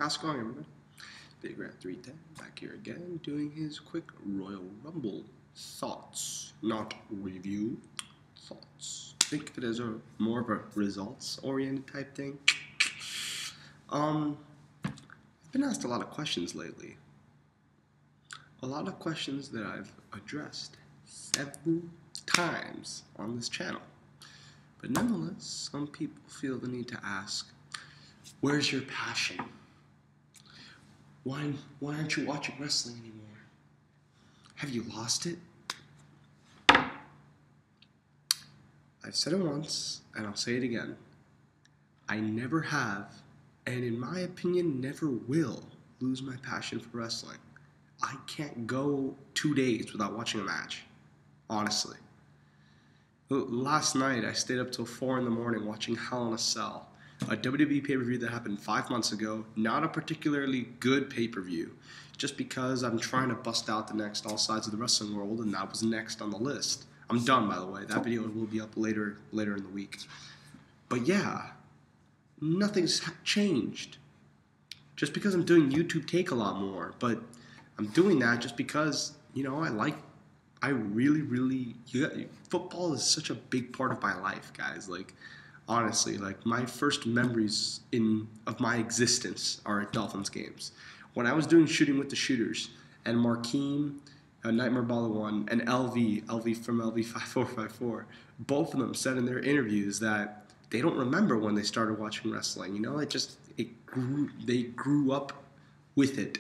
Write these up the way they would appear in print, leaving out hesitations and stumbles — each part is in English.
How's it going, everybody? Big Rat 310 back here again, doing his quick Royal Rumble thoughts, not review, thoughts. Think of it as more of a results-oriented type thing. I've been asked a lot of questions lately. A lot of questions that I've addressed several times on this channel. But nonetheless, some people feel the need to ask, where's your passion? Why aren't you watching wrestling anymore? Have you lost it? I've said it once, and I'll say it again. I never have, and in my opinion, never will lose my passion for wrestling. I can't go 2 days without watching a match, honestly. Last night, I stayed up till 4 in the morning watching Hell in a Cell, a WWE pay-per-view that happened 5 months ago. Not a particularly good pay-per-view, just because I'm trying to bust out the next All Sides of the Wrestling World, and that was next on the list. I'm done, by the way. That video will be up later in the week. But yeah, nothing's changed. Just because I'm doing YouTube Take a lot more, but I'm doing that just because, you know, football is such a big part of my life, guys. Like, honestly, like, my first memories of my existence are at Dolphins games. When I was doing Shooting with the Shooters, and Markeem, Nightmare Baller 1, and LV from LV5454, both of them said in their interviews that they don't remember when they started watching wrestling. You know, they grew up with it.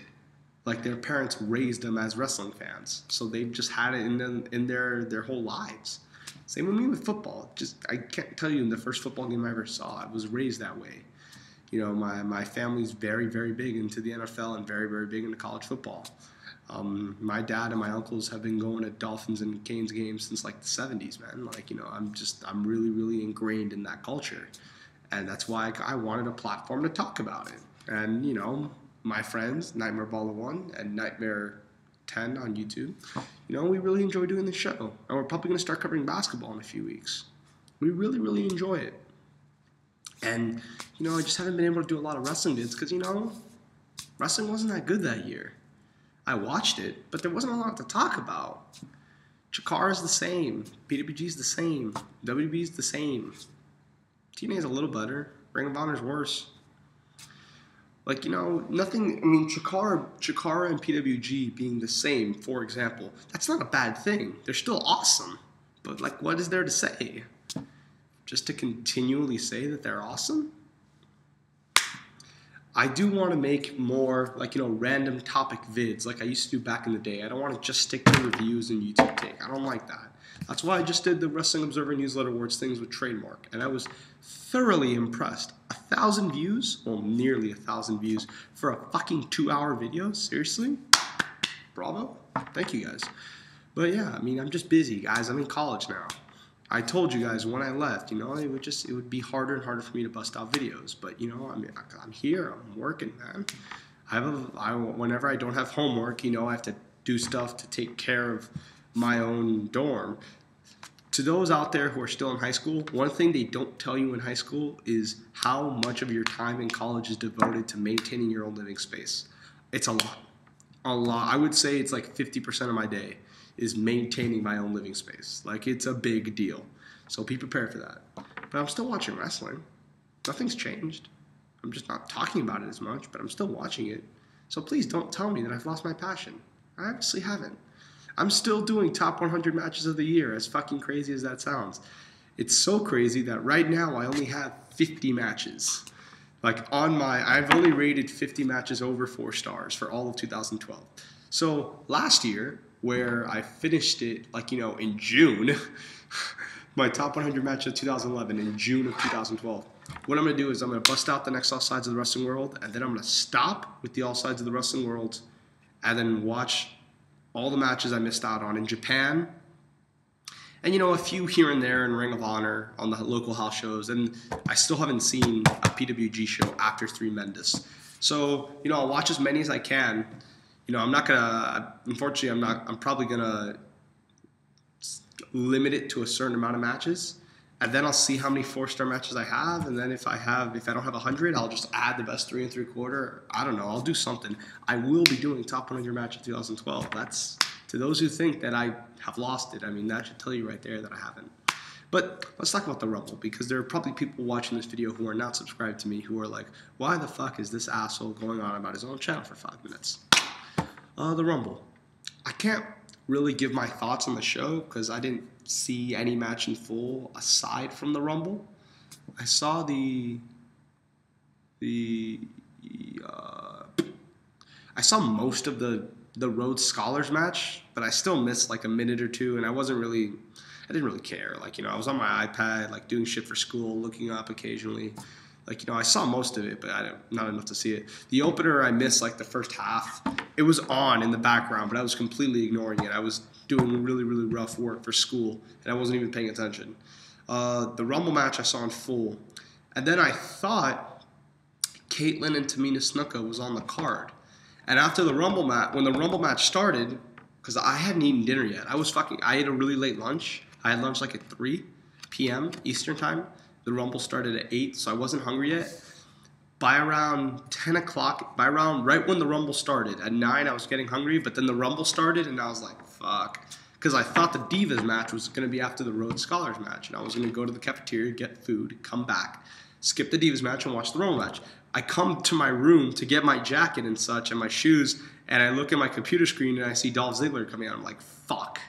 Like, their parents raised them as wrestling fans, so they've just had it in their whole lives. Same with me with football. I can't tell you the first football game I ever saw. I was raised that way. You know, my family's very, very big into the NFL and very, very big into college football. My dad and my uncles have been going to Dolphins and Canes games since like the 70s, man. Like, you know, I'm really, really ingrained in that culture, and that's why I wanted a platform to talk about it. And, you know, my friends, Nightmare Baller 1 and Nightmare 10 on YouTube, you know, we really enjoy doing this show. And we're probably going to start covering basketball in a few weeks. We really, really enjoy it. And, you know, I just haven't been able to do a lot of wrestling vids because, you know, wrestling wasn't that good that year. I watched it, but there wasn't a lot to talk about. Chikara's the same. PWG's the same. WWE's the same. TNA's a little better. Ring of Honor's worse. Like, you know, nothing. I mean, Chikara and PWG being the same, for example, that's not a bad thing. They're still awesome. But, like, what is there to say? Just to continually say that they're awesome? I do want to make more, like, you know, random topic vids like I used to do back in the day. I don't want to just stick to reviews and YouTube Take. I don't like that. That's why I just did the Wrestling Observer Newsletter Awards things with Trademark, and I was thoroughly impressed. 1,000 views, well, nearly 1,000 views for a fucking 2-hour video? Seriously? Bravo. Thank you, guys. But yeah, I mean, I'm just busy, guys. I'm in college now. I told you guys when I left, you know, it would be harder and harder for me to bust out videos. But, you know, I'm here. I'm working, man. Whenever I don't have homework, you know, I have to do stuff to take care of my own dorm. To those out there who are still in high school, one thing they don't tell you in high school is how much of your time in college is devoted to maintaining your own living space. It's a lot. A lot. I would say it's like 50% of my day is maintaining my own living space. Like, it's a big deal. So be prepared for that. But I'm still watching wrestling. Nothing's changed. I'm just not talking about it as much, but I'm still watching it. So please don't tell me that I've lost my passion. I obviously haven't. I'm still doing top 100 matches of the year, as fucking crazy as that sounds. It's so crazy that right now I only have 50 matches. Like, I've only rated 50 matches over 4 stars for all of 2012. So last year, where I finished it, like, you know, in June, my top 100 match of 2011 in June of 2012. What I'm going to do is I'm going to bust out the next All Sides of the Wrestling World, and then I'm going to stop with the All Sides of the Wrestling World, and then watch all the matches I missed out on in Japan, and, you know, a few here and there in Ring of Honor on the local house shows, and I still haven't seen a PWG show after 3 Mendes. So, you know, I'll watch as many as I can. You know, I'm not gonna, unfortunately, I'm probably gonna limit it to a certain amount of matches, and then I'll see how many 4-star matches I have, and then if I don't have 100, I'll just add the best 3 3/4. I don't know. I'll do something. I will be doing top 100 match in 2012. That's, to those who think that I have lost it, I mean, that should tell you right there that I haven't. But let's talk about the Rumble, because there are probably people watching this video who are not subscribed to me who are like, why the fuck is this asshole going on about his own channel for 5 minutes? The Rumble. I can't really give my thoughts on the show because I didn't see any match in full aside from the Rumble. I saw I saw most of the Rhodes Scholars match, but I still missed like a minute or two, and I didn't really care. Like, you know, I was on my iPad, like doing shit for school, looking up occasionally. Like, you know, I saw most of it, but not enough to see it. The opener, I missed like the first half. It was on in the background, but I was completely ignoring it. I was doing really, really rough work for school, and I wasn't even paying attention. The Rumble match I saw in full. And then I thought Caitlyn and Tamina Snuka was on the card. And after the Rumble match, when the Rumble match started, because I hadn't eaten dinner yet. I ate a really late lunch. I had lunch like at 3 p.m. Eastern time. The Rumble started at 8, so I wasn't hungry yet. By around 10 o'clock, right when the Rumble started, at 9 I was getting hungry, but then the Rumble started and I was like, fuck. Because I thought the Divas match was going to be after the Rhodes Scholars match, and I was going to go to the cafeteria, get food, come back, skip the Divas match and watch the Rumble match. I come to my room to get my jacket and such and my shoes, and I look at my computer screen and I see Dolph Ziggler coming out. I'm like, fuck.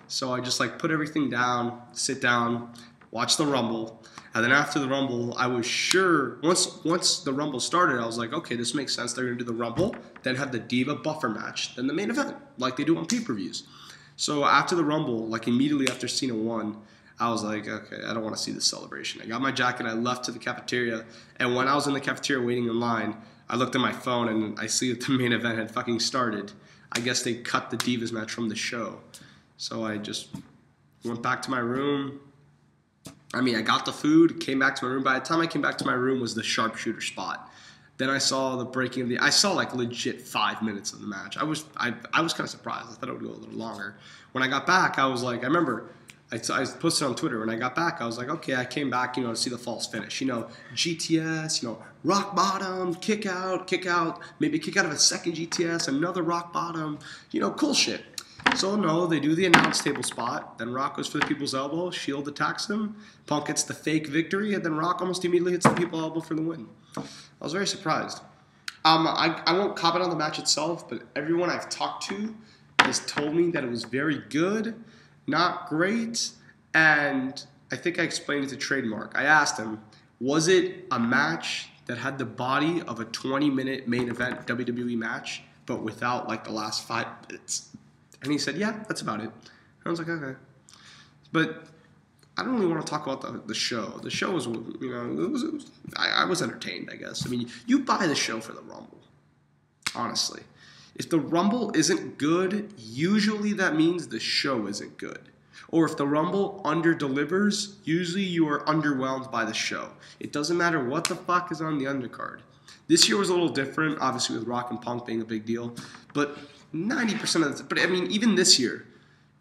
So I just like put everything down, sit down, watch the Rumble. And then after the Rumble, I was sure, once the Rumble started, I was like, okay, this makes sense. They're going to do the Rumble, then have the Diva Buffer match, then the main event, like they do on pay-per-views. So after the Rumble, like immediately after Cena won, I was like, okay, I don't want to see this celebration. I got my jacket, I left to the cafeteria, and when I was in the cafeteria waiting in line, I looked at my phone and I see that the main event had fucking started. I guess they cut the Divas match from the show. So I just went back to my room. I mean, I got the food, came back to my room. By the time I came back to my room was the sharpshooter spot. Then I saw the breaking of I saw like legit 5 minutes of the match. I was kind of surprised. I thought it would go a little longer. When I got back, I was like, I remember I posted on Twitter. When I got back, I was like, okay, I came back, you know, to see the false finish. You know, GTS, you know, rock bottom, kick out, maybe kick out of a second GTS, another rock bottom, you know, cool shit. So no, they do the announce table spot, then Rock goes for the people's elbow, Shield attacks him, Punk gets the fake victory, and then Rock almost immediately hits the people's elbow for the win. I was very surprised. I won't comment on the match itself, but everyone I've talked to has told me that it was very good, not great, and I think I explained it to Trademark. I asked him, was it a match that had the body of a 20-minute main event WWE match, but without like the last 5 minutes? And he said, yeah, that's about it. And I was like, okay. But I don't really want to talk about the show. The show was, you know, I was entertained, I guess. I mean, you buy the show for the Rumble, honestly. If the Rumble isn't good, usually that means the show isn't good. Or if the Rumble under-delivers, usually you are underwhelmed by the show. It doesn't matter what the fuck is on the undercard. This year was a little different, obviously with Rock and Punk being a big deal, but 90% of the, but I mean, even this year,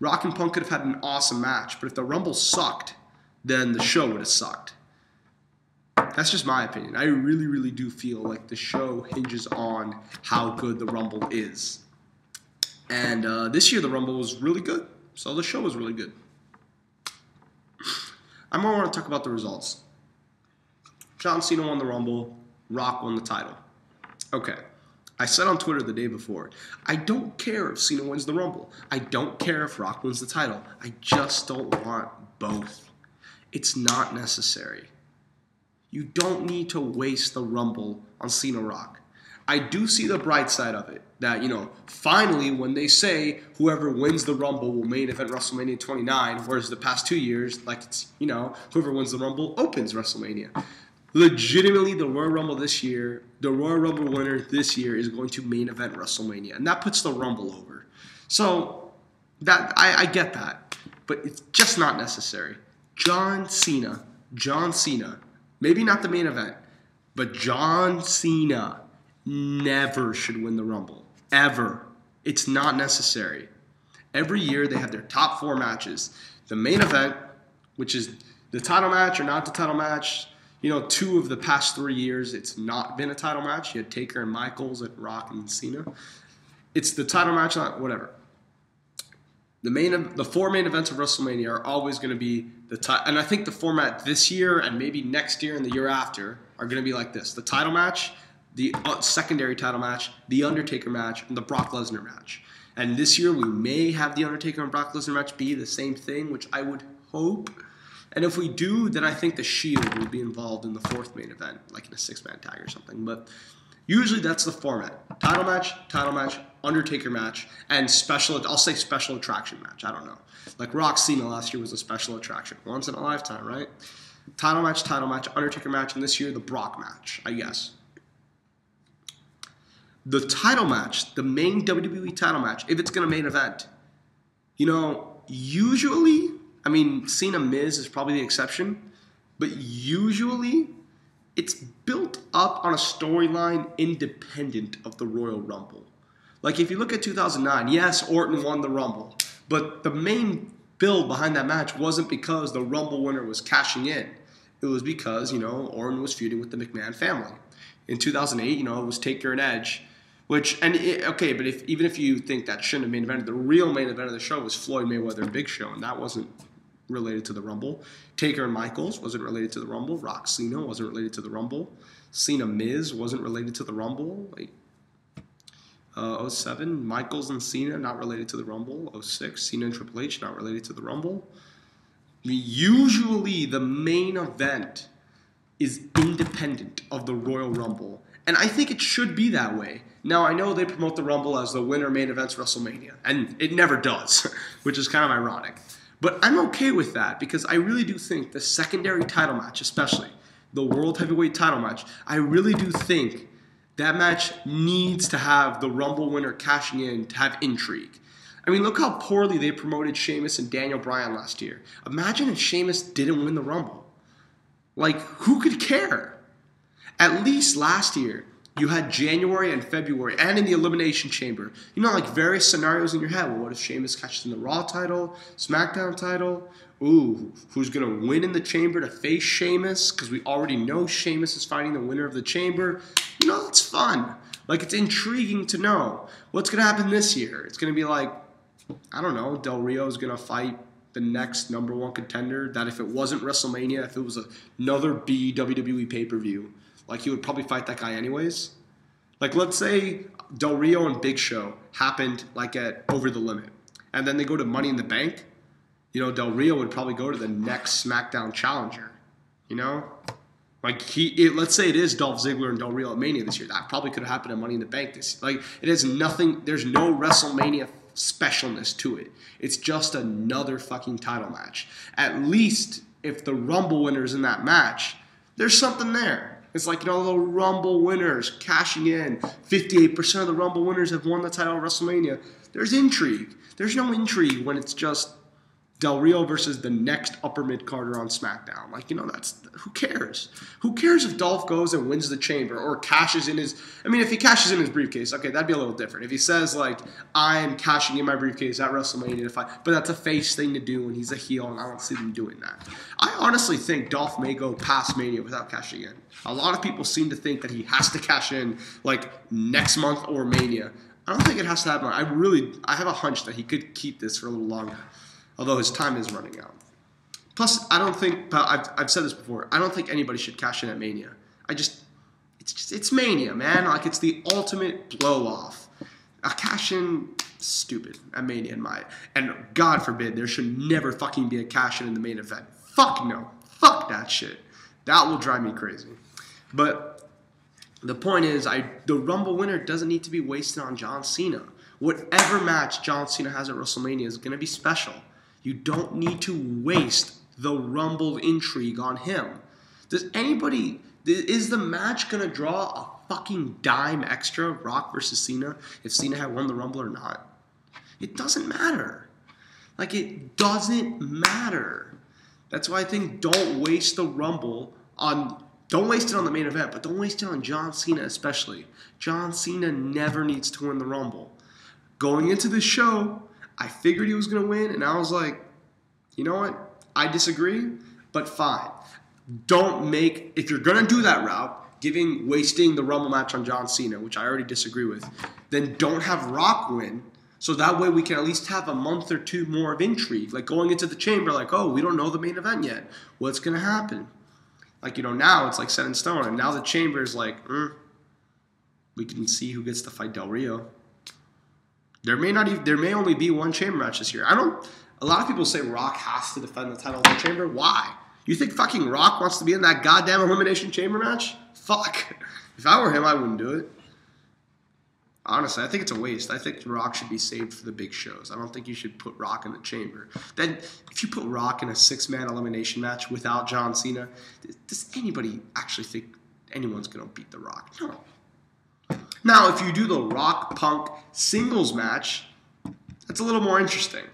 Rock and Punk could have had an awesome match, but if the Rumble sucked, then the show would have sucked. That's just my opinion. I really, really do feel like the show hinges on how good the Rumble is. And this year, the Rumble was really good, so the show was really good. I more want to talk about the results. John Cena won the Rumble, Rock won the title. Okay. I said on Twitter the day before, I don't care if Cena wins the Rumble. I don't care if Rock wins the title. I just don't want both. It's not necessary. You don't need to waste the Rumble on Cena Rock. I do see the bright side of it. That, you know, finally when they say whoever wins the Rumble will main event WrestleMania 29, whereas the past 2 years, like it's, you know, whoever wins the Rumble opens WrestleMania. Legitimately, the Royal Rumble this year, the Royal Rumble winner this year is going to main event WrestleMania, and that puts the Rumble over. So that I get that, but it's just not necessary. John Cena, maybe not the main event, but John Cena never should win the Rumble, ever. It's not necessary. Every year they have their top 4 matches. The main event, which is the title match or not the title match, 2 of the past 3 years, it's not been a title match. You had Taker and Michaels and Rock and Cena. It's the title match, whatever. The 4 main events of WrestleMania are always going to be and I think the format this year and maybe next year and the year after are going to be like this: the title match, the secondary title match, the Undertaker match, and the Brock Lesnar match. And this year we may have the Undertaker and Brock Lesnar match be the same thing, which I would hope. And if we do, then I think the Shield will be involved in the 4th main event, like in a 6-man tag or something. But usually that's the format: title match, Undertaker match, and I'll say special attraction match. I don't know. Like Rock Cena last year was a special attraction. Once in a lifetime, right? Title match, Undertaker match, and this year the Brock match, I guess. The title match, the main WWE title match, if it's going to main event, usually, Cena Miz is probably the exception, but usually it's built up on a storyline independent of the Royal Rumble. Like if you look at 2009, yes, Orton won the Rumble, but the main build behind that match wasn't because the Rumble winner was cashing in. It was because, Orton was feuding with the McMahon family. In 2008, it was Taker and Edge, but even if you think that shouldn't have main evented, the real main event of the show was Floyd Mayweather and Big Show, and that wasn't related to the Rumble. Taker and Michaels wasn't related to the Rumble. Rock Cena wasn't related to the Rumble. Cena Miz wasn't related to the Rumble. 07, Michaels and Cena not related to the Rumble. 06, Cena and Triple H not related to the Rumble. Usually the main event is independent of the Royal Rumble. And I think it should be that way. Now, I know they promote the Rumble as the winner main events WrestleMania, and it never does, which is kind of ironic. But I'm okay with that because I really do think the secondary title match, especially the World Heavyweight title match, I really do think that match needs to have the Rumble winner cashing in to have intrigue. Look how poorly they promoted Sheamus and Daniel Bryan last year. Imagine if Sheamus didn't win the Rumble. Who could care? At least last year, you had January and February, and in the Elimination Chamber, various scenarios in your head. Well, what if Sheamus catches in the Raw title, SmackDown title? Ooh, who's going to win in the Chamber to face Sheamus? Because we already know Sheamus is fighting the winner of the Chamber. It's fun. It's intriguing to know. What's going to happen this year? It's going to be I don't know, Del Rio is going to fight the next number 1 contender, that if it wasn't WrestleMania, if it was another WWE pay-per-view, he would probably fight that guy anyways. Let's say Del Rio and Big Show happened at Over the Limit, and then they go to Money in the Bank. Del Rio would probably go to the next SmackDown challenger. Let's say it is Dolph Ziggler and Del Rio at Mania this year. That probably could have happened at Money in the Bank this year. It has nothing. There's no WrestleMania specialness to it. It's just another fucking title match. At least if the Rumble winner's in that match, there's something there. It's the Rumble winners cashing in. 58% of the Rumble winners have won the title of WrestleMania. There's intrigue. There's no intrigue when it's just Del Rio versus the next upper mid-carder on SmackDown. Who cares? Who cares if Dolph goes and wins the Chamber or cashes in his... if he cashes in his briefcase, okay, that'd be a little different. If he says, I'm cashing in my briefcase at WrestleMania to fight, but that's a face thing to do, and he's a heel, and I don't see them doing that. I honestly think Dolph may go past Mania without cashing in. A lot of people seem to think that he has to cash in, next month or Mania. I don't think it has to happen. I have a hunch that he could keep this for a little longer, although his time is running out. Plus, I don't think, I've said this before, I don't think anybody should cash in at Mania. It's Mania, man. It's the ultimate blow-off. A cash-in, stupid at Mania and God forbid, there should never fucking be a cash-in in the main event. Fuck no. Fuck that shit. That will drive me crazy. But the point is, the Rumble winner doesn't need to be wasted on John Cena. Whatever match John Cena has at WrestleMania is going to be special. You don't need to waste the Rumble intrigue on him. Is the match going to draw a fucking dime extra, Rock versus Cena, if Cena had won the Rumble or not? It doesn't matter. It doesn't matter. That's why I think don't waste the Rumble don't waste it on the main event, but don't waste it on John Cena especially. John Cena never needs to win the Rumble. Going into this show, I figured he was going to win, and I was like, you know what? I disagree. But fine. If you're going to do that route, wasting the Rumble match on John Cena, which I already disagree with, then don't have Rock win. So that way we can at least have a month or two more of intrigue. Like going into the Chamber, like, oh, we don't know the main event yet. What's going to happen? Like, now it's like set in stone. And now the Chamber is like, we can see who gets to fight Del Rio. There may only be one Chamber match this year. A lot of people say Rock has to defend the title of the Chamber. Why? You think fucking Rock wants to be in that goddamn Elimination Chamber match? Fuck. If I were him, I wouldn't do it. Honestly, I think it's a waste. I think Rock should be saved for the big shows. I don't think you should put Rock in the Chamber. Then, if you put Rock in a 6-man elimination match without John Cena, does anybody actually think anyone's going to beat The Rock? No. Now, if you do the Rock-Punk singles match, that's a little more interesting.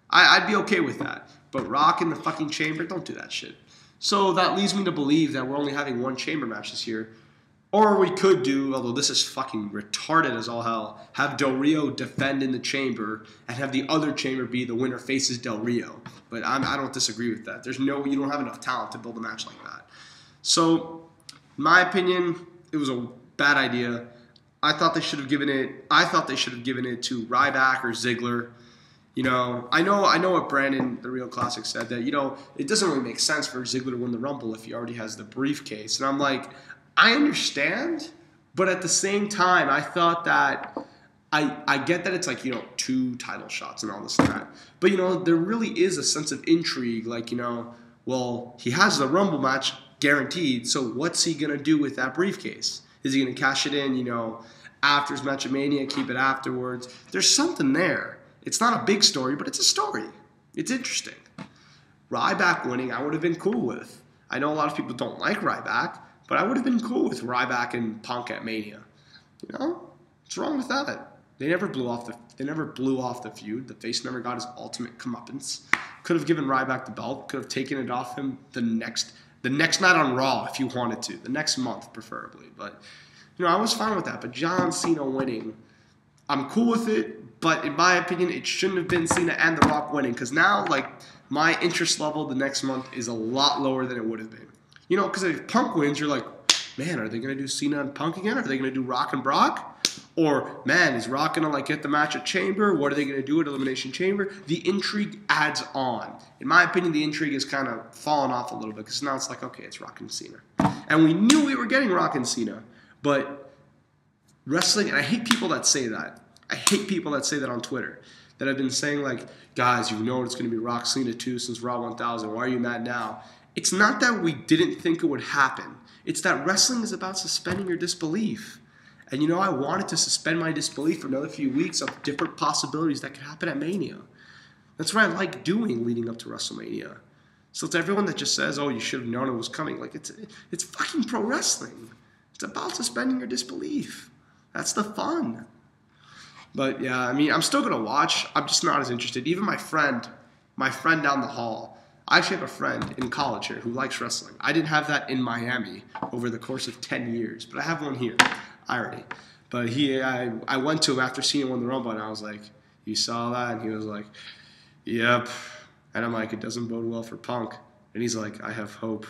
I'd be okay with that. But Rock in the fucking Chamber, don't do that shit. So that leads me to believe that we're only having one Chamber match this year. Or we could do, although this is fucking retarded as all hell, have Del Rio defend in the Chamber and have the other Chamber be the winner faces Del Rio. But I don't disagree with that. You don't have enough talent to build a match like that. So, in my opinion, it was a bad idea. I thought they should have given it to Ryback or Ziggler. I know what Brandon, the Real Classic, said, that, it doesn't really make sense for Ziggler to win the Rumble if he already has the briefcase. And I'm like, I understand, but at the same time, I thought that I get that it's like, 2 title shots and all this and that. But, there really is a sense of intrigue. Like, well, he has the Rumble match guaranteed, so what's he going to do with that briefcase? Is he going to cash it in, after his match at Mania, keep it afterwards? There's something there. It's not a big story, but it's a story. It's interesting. Ryback winning, I would have been cool with. I know a lot of people don't like Ryback, but I would have been cool with Ryback and Punk at Mania. What's wrong with that? They never blew off the feud. The face never got his ultimate comeuppance. Could have given Ryback the belt. Could have taken it off him the next night on Raw if you wanted to. The next month, preferably. But, I was fine with that. But John Cena winning, I'm cool with it. But in my opinion, it shouldn't have been Cena and The Rock winning. Because now, my interest level the next month is a lot lower than it would have been. Because if Punk wins, you're like, man, are they going to do Cena and Punk again? Are they going to do Rock and Brock? Or, man, is Rock going to get the match at Chamber? What are they going to do at Elimination Chamber? The intrigue adds on. In my opinion, the intrigue has kind of fallen off a little bit because now it's like, okay, it's Rock and Cena. And we knew we were getting Rock and Cena. But wrestling, and I hate people that say that. I hate people that say that on Twitter. That have been saying, guys, it's going to be Rock Cena 2 since Raw 1000. Why are you mad now? It's not that we didn't think it would happen. It's that wrestling is about suspending your disbelief. And, I wanted to suspend my disbelief for another few weeks of different possibilities that could happen at Mania. That's what I like doing leading up to WrestleMania. So to everyone that just says, oh, you should have known it was coming, it's fucking pro wrestling. It's about suspending your disbelief. That's the fun. But, yeah, I'm still going to watch. I'm just not as interested. Even my friend down the hall, I actually have a friend in college here who likes wrestling. I didn't have that in Miami over the course of 10 years, but I have one here. But I went to him after seeing him win the Rumble, and I was like, you saw that? And he was like, yep. And I'm like, it doesn't bode well for Punk. And he's like, I have hope.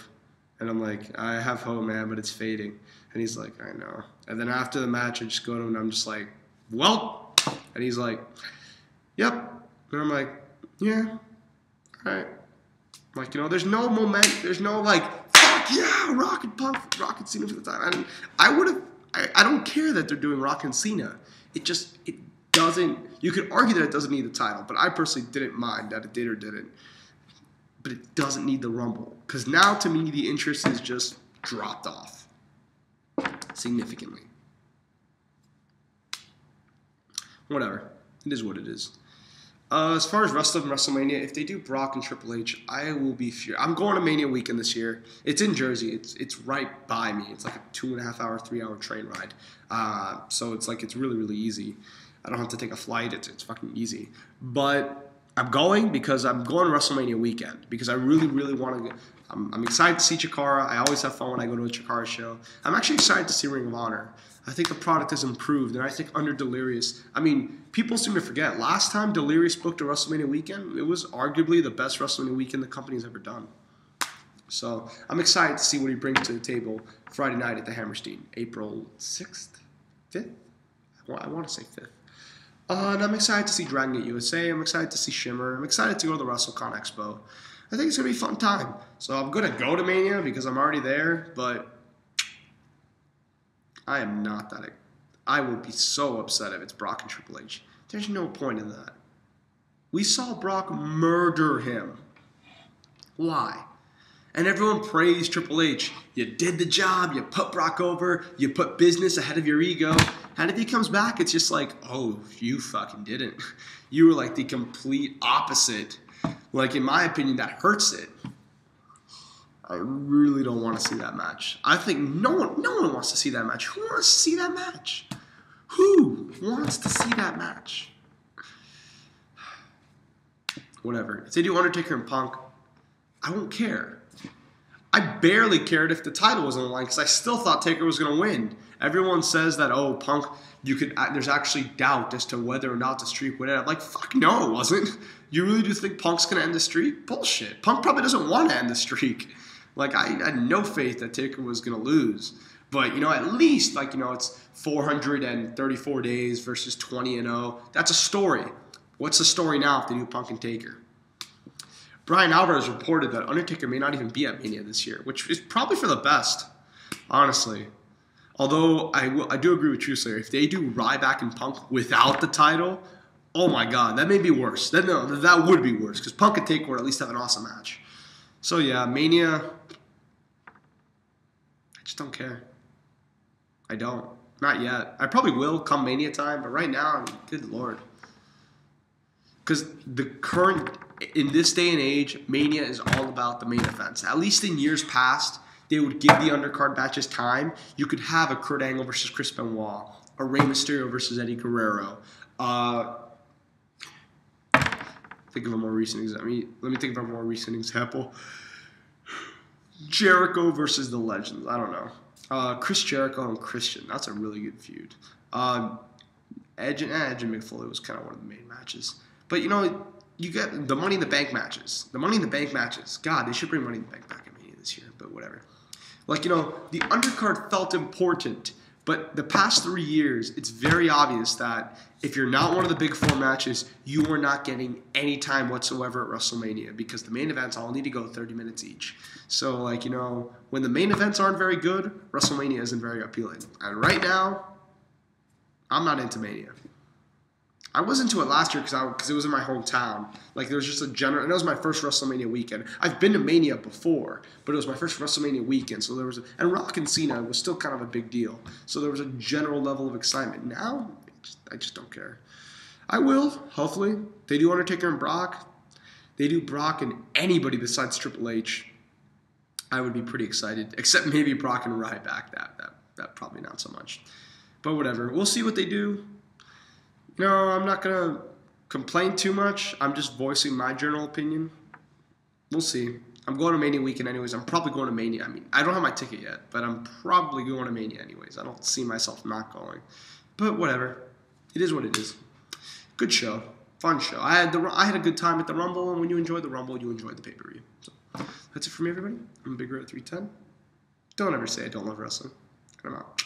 And I'm like, I have hope, man, but it's fading. And he's like, I know. And then after the match, I just go to him, and I'm just like, well. And he's like, yep. And I'm like, yeah, all right. There's no moment, there's no fuck yeah, Rock and Punk, Rock and Cena for the time. I don't care that they're doing Rock and Cena. It doesn't, you could argue that it doesn't need the title, but I personally didn't mind that it did or didn't. But it doesn't need the Rumble. Because now, to me, the interest is just dropped off significantly. Whatever. It is what it is. As far as rest of WrestleMania, if they do Brock and Triple H, I will be furious. I'm going to Mania weekend this year. It's in Jersey. It's right by me. It's like a 2.5 hour, 3 hour train ride. So it's really, really easy. I don't have to take a flight. It's fucking easy. But I'm going because I'm going to WrestleMania weekend because I really, really want to. I'm excited to see Chikara. I always have fun when I go to a Chikara show. I'm actually excited to see Ring of Honor. I think the product has improved, and I think under Delirious, people seem to forget. Last time Delirious booked a WrestleMania weekend, it was arguably the best WrestleMania weekend the company's ever done. So I'm excited to see what he brings to the table Friday night at the Hammerstein, April 6th, 5th? I want to say 5th. And I'm excited to see Dragon Gate USA. I'm excited to see Shimmer. I'm excited to go to the WrestleCon Expo. I think it's going to be a fun time. So I'm going to go to Mania because I'm already there, but I am not that. I will be so upset if it's Brock and Triple H. There's no point in that. We saw Brock murder him. Why? And everyone praised Triple H. You did the job. You put Brock over. You put business ahead of your ego. And if he comes back, it's just like, oh, you fucking didn't. You were like the complete opposite. Like, in my opinion, that hurts it. I really don't want to see that match. I think no one wants to see that match. Who wants to see that match? Who wants to see that match? Whatever. If they do Undertaker and Punk, I won't care. I barely cared if the title was on the line because I still thought Taker was going to win. Everyone says that, oh, Punk, there's actually doubt as to whether or not the streak would end. I'm like, fuck no, it wasn't. You really do think Punk's going to end the streak? Bullshit. Punk probably doesn't want to end the streak. Like, I had no faith that Taker was going to lose. But, at least, it's 434 days versus 20-0. That's a story. What's the story now if they do Punk and Taker? Brian Alvarez reported that Undertaker may not even be at Mania this year, which is probably for the best, honestly. Although I do agree with Truslayer. If they do Ryback and Punk without the title, oh my God, that may be worse. That would be worse because Punk and Taker would at least have an awesome match. So yeah, Mania, I just don't care. I don't. Not yet. I probably will come Mania time, but right now, good Lord. Because in this day and age, Mania is all about the main events. At least in years past, they would give the undercard matches time. You could have a Kurt Angle versus Chris Benoit, a Rey Mysterio versus Eddie Guerrero. Think of a more recent example. Let me think of a more recent example. Jericho versus the Legends. I don't know. Chris Jericho and Christian. That's a really good feud. Edge and Mick Foley was kind of one of the main matches. But, you get the Money in the Bank matches. The Money in the Bank matches. God, they should bring Money in the Bank back at Mania this year, but whatever. The undercard felt important, but the past 3 years, it's very obvious that if you're not one of the big four matches, you are not getting any time whatsoever at WrestleMania because the main events all need to go 30 minutes each. So, when the main events aren't very good, WrestleMania isn't very appealing. And right now, I'm not into Mania. I was into it last year because it was in my hometown. There was just a general, and it was my first WrestleMania weekend. I've been to Mania before, but it was my first WrestleMania weekend. So and Rock and Cena was still kind of a big deal. So there was a general level of excitement. Now, I just don't care. I will, hopefully. They do Undertaker and Brock. They do Brock and anybody besides Triple H. I would be pretty excited, except maybe Brock and Ryback. That probably not so much. But whatever. We'll see what they do. I'm not going to complain too much. I'm just voicing my general opinion. We'll see. I'm going to Mania weekend anyways. I'm probably going to Mania. I don't have my ticket yet, but I'm probably going to Mania anyways. I don't see myself not going. But whatever. It is what it is. Good show. Fun show. I had a good time at the Rumble, and when you enjoy the Rumble, you enjoy the pay-per-view. So that's it for me, everybody. I'm Big Red 310. Don't ever say I don't love wrestling. I'm out.